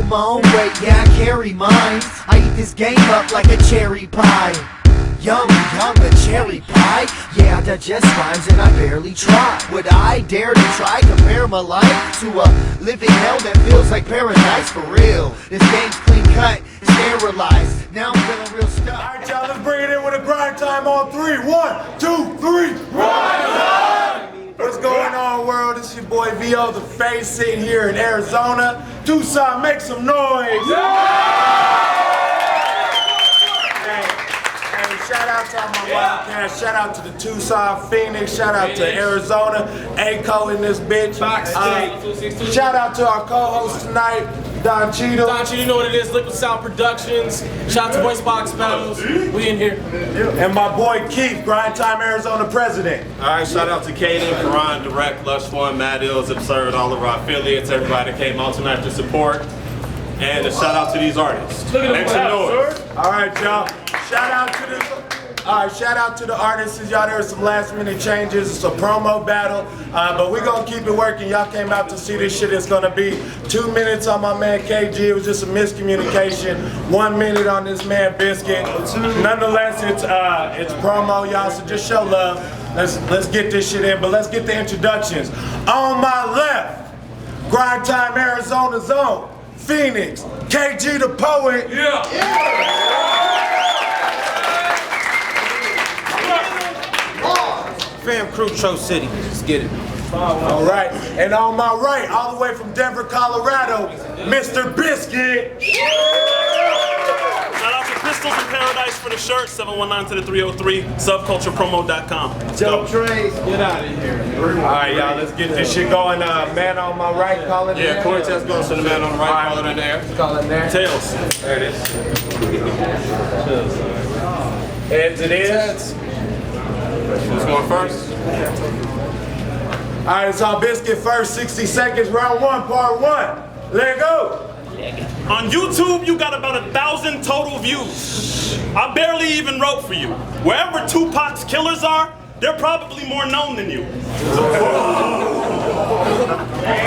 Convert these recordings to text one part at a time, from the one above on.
promo, wait, yeah, I carry mine. I eat this game up like a cherry pie. Yum, yum, a cherry pie. Yeah, I digest rhymes and I barely try. Would I dare to try compare my life to a living hell that feels like paradise for real? This game's clean cut, sterilized. Now I'm feeling real stuck. Alright, y'all, let's bring it in with a grind time on 3. 1, 2, 3. Grind time! What's going on, world? It's your boy VO, the Face, sitting here in Arizona. Tucson, make some noise! Shout out to all my Wildcats, shout out to the Tucson, Phoenix, shout out to Arizona, ACO in this bitch. Shout out to our co-host tonight, Don Cheadle. Don Cheadle, you know what it is, Liquid Sound Productions. Shout out to Voice Box Battles, we in here. And my boy Keith, Grind Time Arizona president. Alright, shout out to Kaden, Karan, Direct, Lush One, Mad Ills, Absurd, all of our affiliates, everybody that came out tonight to support. And a shout out to these artists. Make some noise. Alright, y'all. Shout out to the artists. Y'all, there's some last minute changes. It's a promo battle, but we're gonna keep it working. Y'all came out to see this shit. It's gonna be 2 minutes on my man KG. It was just a miscommunication. 1 minute on this man Biscuit. Nonetheless, it's promo, y'all. So just show love. Let's get this shit in. But let's get the introductions. On my left, Grind Time Arizona Zone, Phoenix, KG the Poet. Fam Crew, Tro City. Let's get it. All right, and on my right, all the way from Denver, Colorado, Mr. Biscuit. Shout out to Pistols in Paradise for the shirt, 719 to the 303, subculturepromo.com. Dope Trace. Get out of here. All right, y'all, let's get this shit going. Man on my right, call it Yeah, Cortez goes to the man on the right, call it in there. Call it there. Tails. There it is. Heads it is. Who's going first? All right, it's all Biscuit first, 60 seconds, round 1, part 1. Let go. On YouTube, you got about 1,000 total views. I barely even wrote for you. Wherever Tupac's killers are, they're probably more known than you. You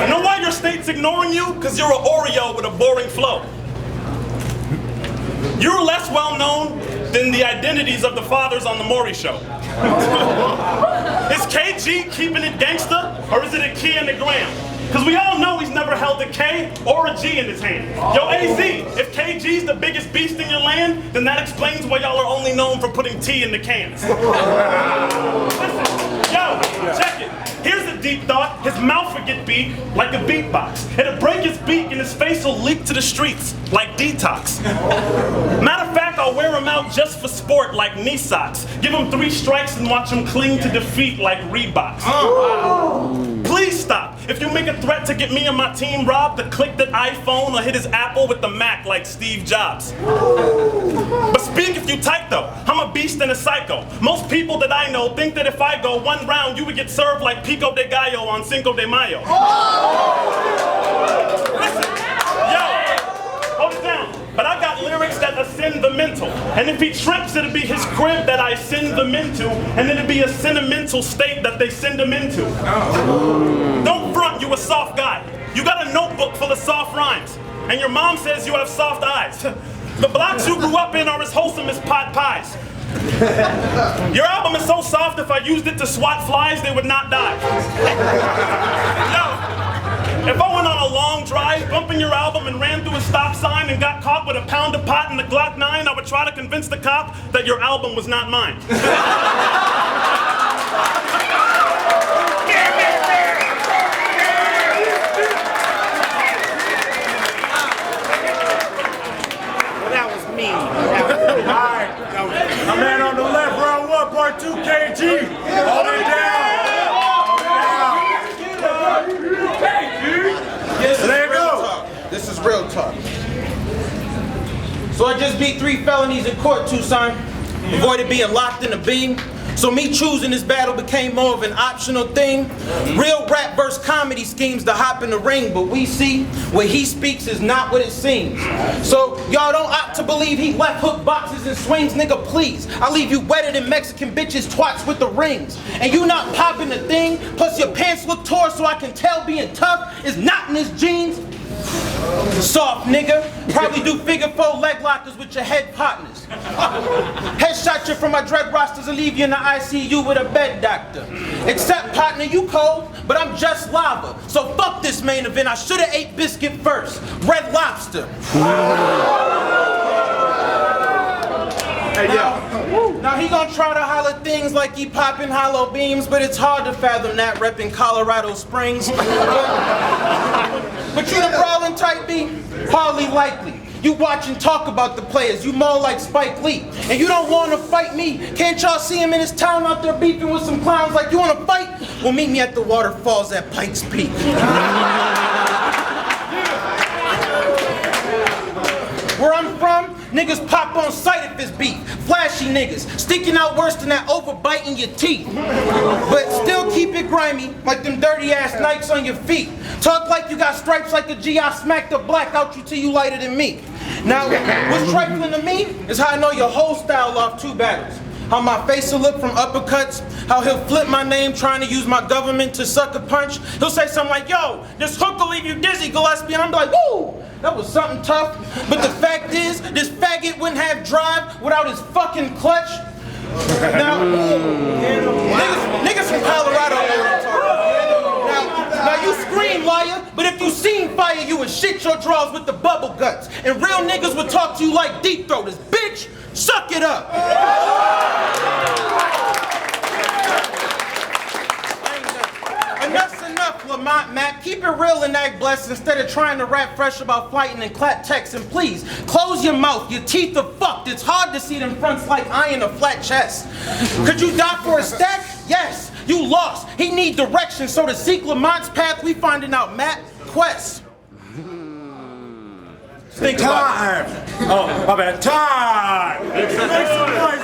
know why your state's ignoring you? Because you're an Oreo with a boring flow. You're less well known than the identities of the fathers on the Maury Show. Is KG keeping it gangsta, or is it a key in the gram? Because we all know he's never held a K or a G in his hand. Yo, AZ, if KG's the biggest beast in your land, then that explains why y'all are only known for putting tea in the cans. Listen, yo, check it. Here's a deep thought. His mouth would get beat like a beatbox. It'll break his beak and his face will leak to the streets like Detox. Matter of fact, I'll wear him out just for sport like knee socks. Give him 3 strikes and watch him cling to defeat like Reeboks. Please stop. If you make a threat to get me and my team robbed, to click that iPhone or hit his Apple with the Mac like Steve Jobs. But speak if you type though. I'm a beast and a psycho. Most people that I know think that if I go 1 round, you would get served like Pico de Gallo on Cinco de Mayo. Listen, yo, hold it down. But I got lyrics that ascend the mental. And if he trips, it'll be his crib that I send them into. And it'll be a sentimental state that they send him into. Don't front, you a soft guy. You got a notebook full of soft rhymes. And your mom says you have soft eyes. The blocks you grew up in are as wholesome as pot pies. Your album is so soft, if I used it to swat flies, they would not die. Yo, if I went on a long drive, bumping your album and ran through a stop sign and got caught with a pound of pot and a Glock 9, I would try to convince the cop that your album was not mine. Alright, my man on the left, round 1, part 2, KG. Hold it down. Let go. This is real talk. So I just beat 3 felonies in court, Tucson. Avoided being locked in a beam. So me choosing this battle became more of an optional thing. Real rap versus comedy schemes to hop in the ring, but we see what he speaks is not what it seems. So y'all don't opt to believe he left hook boxes and swings, nigga, please. I leave you wetter than Mexican bitches twats with the rings. And you not popping the thing, plus your pants look tore so I can tell being tough is not in his jeans. Soft nigga, probably do figure four leg lockers with your head partners. Headshot you from my dread rosters and leave you in the ICU with a bed doctor. Except partner, you cold, but I'm just lava. So fuck this main event, I should've ate Biscuit first. Red Lobster. Now he gonna try to holler things like he popping hollow beams, but it's hard to fathom that repping Colorado Springs. But you the brawling type B? Hardly likely. You watch and talk about the players, you more like Spike Lee. And you don't wanna fight me. Can't y'all see him in his town out there beefing with some clowns like you wanna fight? Well, meet me at the waterfalls at Pikes Peak. Where I'm from, niggas pop on sight if it's beef. Flashy niggas, sticking out worse than that overbiting your teeth. But still keep it grimy, like them dirty ass Nikes on your feet. Talk like you got stripes like a G, I smack the black out you till you lighter than me. Now, what's trifling to me is how I know your whole style off 2 battles. How my face will look from uppercuts, how he'll flip my name trying to use my government to suck a punch. He'll say something like, yo, this hook will leave you dizzy, Gillespie, and I'm like, woo, that was something tough. But the fact is, this faggot wouldn't have drive without his fucking clutch. Now, niggas from Colorado know what I'm talking about. Now you scream, liar, but if you seen fire, you would shit your drawers with the bubble guts. And real niggas would talk to you like deep throaters. Bitch, suck it up. Enough's enough, Lamont Mac. Keep it real and act blessed instead of trying to rap fresh about fighting and clap text. And please, close your mouth. Your teeth are fucked. It's hard to see them fronts like iron a flat chest. Could you die for a stack? Yes. You lost. He need direction. So to seek Lamont's path, we finding out Matt Quest. Think time. Oh, my bad. Time. Make some noise,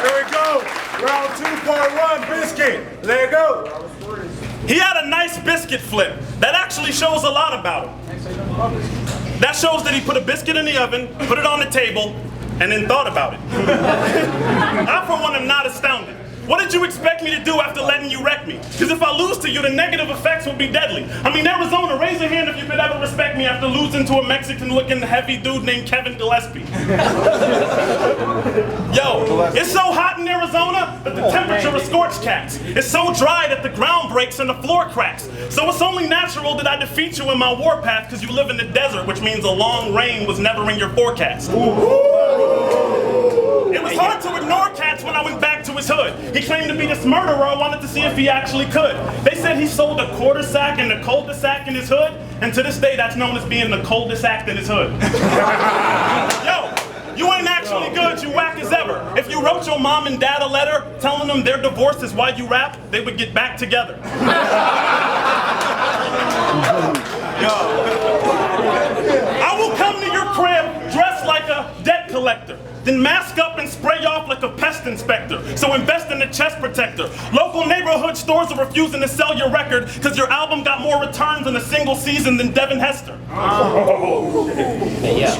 Here we go. Round 2.1, Biscuit. Let go. He had a nice biscuit flip. That actually shows a lot about him. That shows that he put a biscuit in the oven, put it on the table, and then thought about it. I, for one, am not astounded. What did you expect me to do after letting you wreck me? Because if I lose to you, the negative effects will be deadly. I mean, Arizona, raise your hand if you could ever respect me after losing to a Mexican-looking heavy dude named Kevin Gillespie. Yo, it's so hot in Arizona that the temperature is scorched cats. It's so dry that the ground breaks and the floor cracks. So it's only natural that I defeat you in my warpath because you live in the desert, which means a long rain was never in your forecast. It was hard to ignore Cats when I went back to his hood. He claimed to be this murderer. I wanted to see if he actually could. They said he sold a quarter sack and the cul-de-sac in his hood, and to this day that's known as being the coldest act in his hood. Yo, you ain't actually good, you whack as ever. If you wrote your mom and dad a letter telling them their divorce is why you rap, they would get back together. I will come to your crib dressed like a debt collector, then mask up and spray off like a pest inspector. So invest in a chest protector. Local neighborhood stores are refusing to sell your record because your album got more returns in a single season than Devin Hester.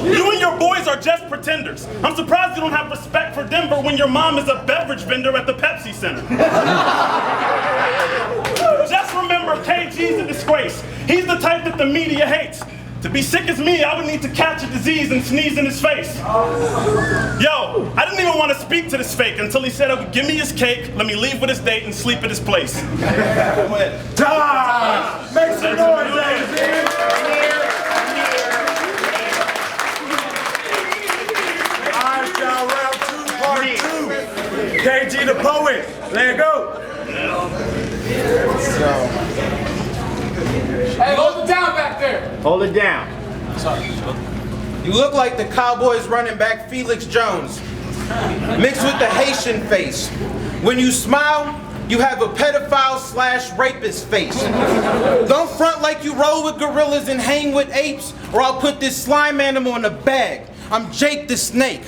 You and your boys are just pretenders. I'm surprised you don't have respect for Denver when your mom is a beverage vendor at the Pepsi Center. Just remember, KG's a disgrace. He's the type that the media hates. To be sick as me, I would need to catch a disease and sneeze in his face. Yo, I didn't even want to speak to this fake until he said he would give me his cake, let me leave with his date, and sleep at his place. Time! Make some noise, ladies. Alright, y'all, round 2, part 2. KG the poet. Let go. Hey, hold it down back there. Hold it down. You look like the Cowboys running back Felix Jones, mixed with the Haitian face. When you smile, you have a pedophile/rapist face. Don't front like you roll with gorillas and hang with apes, or I'll put this slime animal in a bag. I'm Jake the Snake.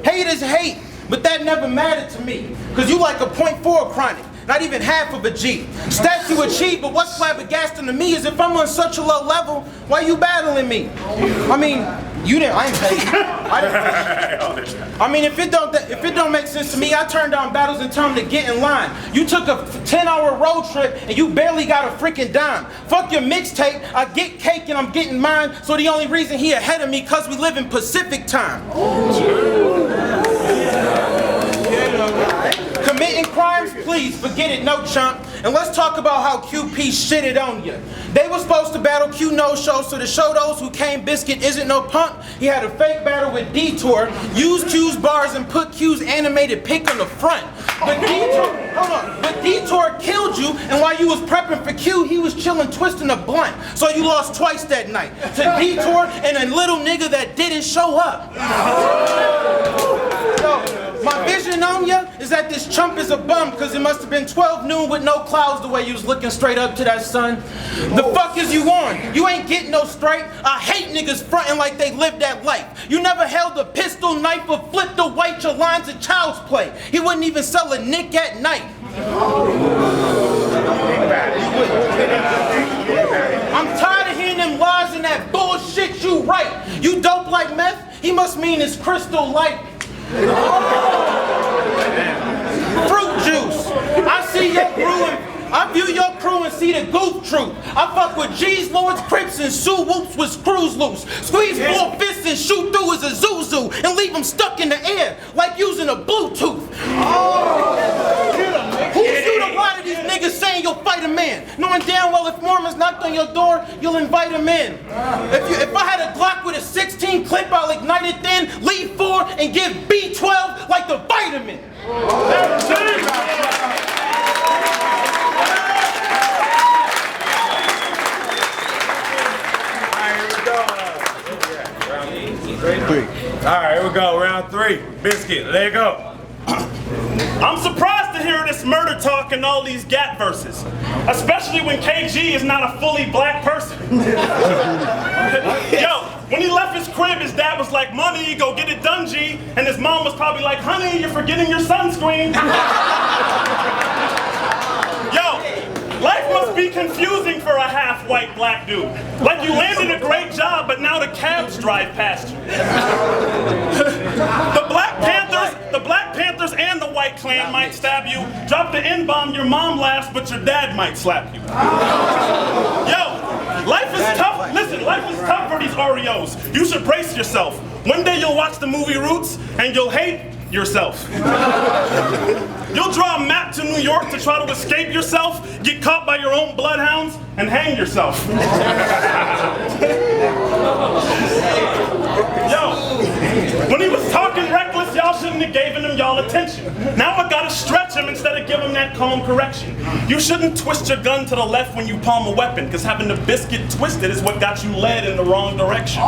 Hate is hate, but that never mattered to me, because you like a .4 chronic. Not even half of a G. Stats you achieve, but what's flabbergasting to me is if I'm on such a low level, why you battling me? I mean, You didn't. I ain't paid you. I mean, if it don't make sense to me, I turn down battles and tell them to get in line. You took a 10-hour road trip and you barely got a freaking dime. Fuck your mixtape. I get cake and I'm getting mine. So the only reason he ahead of me cause we live in Pacific time. Committing crimes, please forget it, no chump. And let's talk about how QP shitted on you. They were supposed to battle Q no show, so to show those who came Biscuit isn't no punk, he had a fake battle with Detour, used Q's bars and put Q's animated pic on the front. But Detour killed you, and while you was prepping for Q, he was chilling twisting a blunt. So you lost twice that night. To Detour and a little nigga that didn't show up. My vision on ya is that this chump is a bum, cause it must have been 12 noon with no clouds the way you was looking straight up to that sun. The fuck is you on? You ain't getting no straight. I hate niggas fronting like they lived that life. You never held a pistol, knife, or flipped the white your lines of child's play. He wouldn't even sell a nick at night. I'm tired of hearing them lies and that bullshit you write. You dope like meth? He must mean it's crystal light. Fruit juice. I see your crew and I view your crew and see the goof troop. I fuck with G's, Lords, Crips, and Sue Whoops with screws loose. Squeeze 4 fists and shoot through as a Zuzu and leave them stuck in the air like using a Bluetooth. Who shoot a lot of these niggas saying you'll fight a man, knowing damn well if Mormons knocked on your door, you'll invite him in. If I had a Glock with a 16 clip, I'll ignite it then, leave 4 and give B12 like the vitamin. Alright, here we go. Round 3. Biscuit, let it go. I'm surprised to hear this murder talk and all these Gat verses, especially when KG is not a fully black person. Yo, when he left his crib, his dad was like, "Money, go get it done, G," and his mom was probably like, "Honey, you're forgetting your sunscreen." Yo, life must be confusing for a half-white black dude. Like you landed a great job, but now the cabs drive past you. The Black Panthers and the White Klan might stab you. Drop the N-bomb, your mom laughs, but your dad might slap you. Yo, life is tough. Listen, life is tough for these Oreos. You should brace yourself. One day you'll watch the movie Roots, and you'll hate yourself. You'll draw a map to New York to try to escape yourself, get caught by your own bloodhounds, and hang yourself. Yo, when he was talking reckless, y'all shouldn't have given him y'all attention. Now I gotta stretch him instead of give him that calm correction. You shouldn't twist your gun to the left when you palm a weapon, because having the biscuit twisted is what got you led in the wrong direction.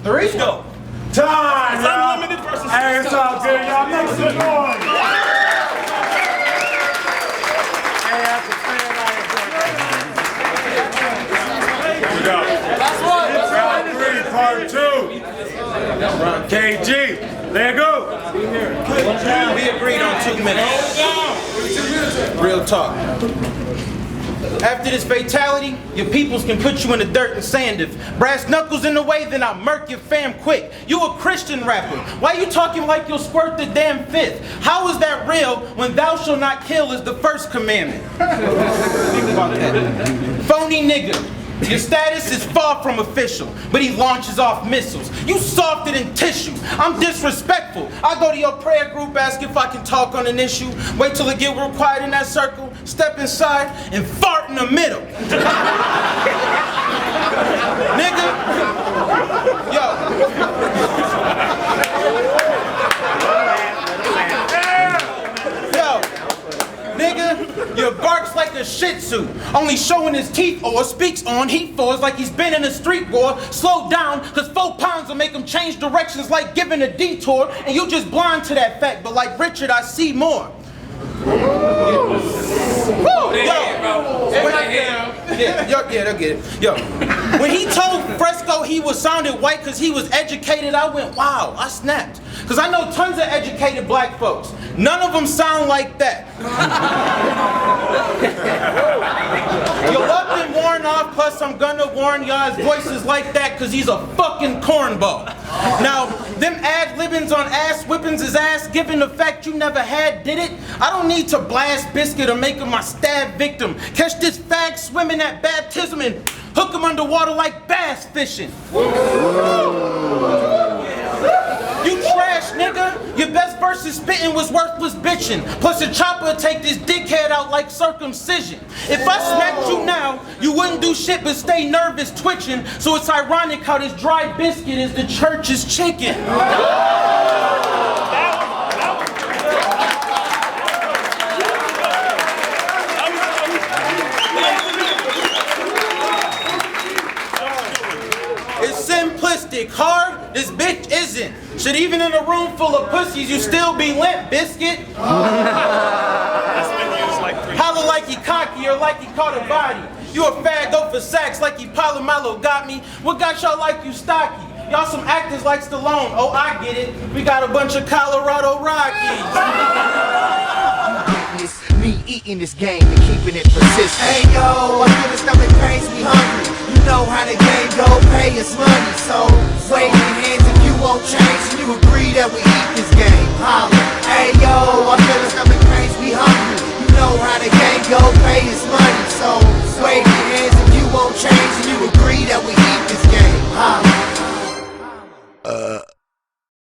Let's go. Time, It's unlimited versus. Hey, it's all good, y'all. Make some noise. Hey, that's a fan Here we go. Round 3, part 2. KG, let it go. We agreed on 2 minutes. Real talk. After this fatality, your peoples can put you in the dirt and sand. If brass knuckles in the way, then I'll murk your fam quick. You a Christian rapper. Why you talking like you'll squirt the damn 5th? How is that real when thou shalt not kill is the 1st commandment? Think about that. Phony nigga. Your status is far from official, but he launches off missiles. You softer than tissue. I'm disrespectful. I go to your prayer group, ask if I can talk on an issue. Wait till it get real quiet in that circle, step inside, and fart in the middle. Nigga. Yo. Nigga, your barks like a shih tzu, only showing his teeth or speaks on heat fours like he's been in a street war. Slow down, cause 4 pounds will make him change directions like giving a detour, and you just blind to that fact, but like Richard, I see more. Woo! Yo, they'll get it. Yo, when he told Fresco he was sounded white cause he was educated, I went, wow, I snapped. Cause I know tons of educated black folks. None of them sound like that. You're up and worn off, plus I'm gonna warn y'all his voice is like that cause he's a fucking cornball. Now, them ad-libbings on ass whippings is ass, given the fact you never had did it. I don't need to blast Biscuit or make him my stab victim. Catch this fag swimming at baptism and hook him underwater like bass fishing. You trash, nigga. Your best versus spitting was worthless bitching. Plus a chopper would take this dickhead out like circumcision. If I smacked you now, you wouldn't do shit but stay nervous twitching. So it's ironic how this dry biscuit is the church's chicken. It's simplistic, hard, this bitch isn't. Shit, even in a room full of pussies, you still be limp, Biscuit. Holla like he cocky or like he caught a body. You a fag, go for sex like he Palomalo got me. What got y'all like you stocky? Y'all some actors like Stallone. Oh, I get it. We got a bunch of Colorado Rockies. Me eating this game and keeping it persistent. Hey yo, I feel the stomach pains me hungry. You know how the game go, pay us money. So wave your hands if you won't change and you agree that we eat this game. Holla. Hey yo, I feel the stomach pains me hungry. You know how the game go, pay us money. So wave your hands if you won't change and you agree that we eat this game. Holla.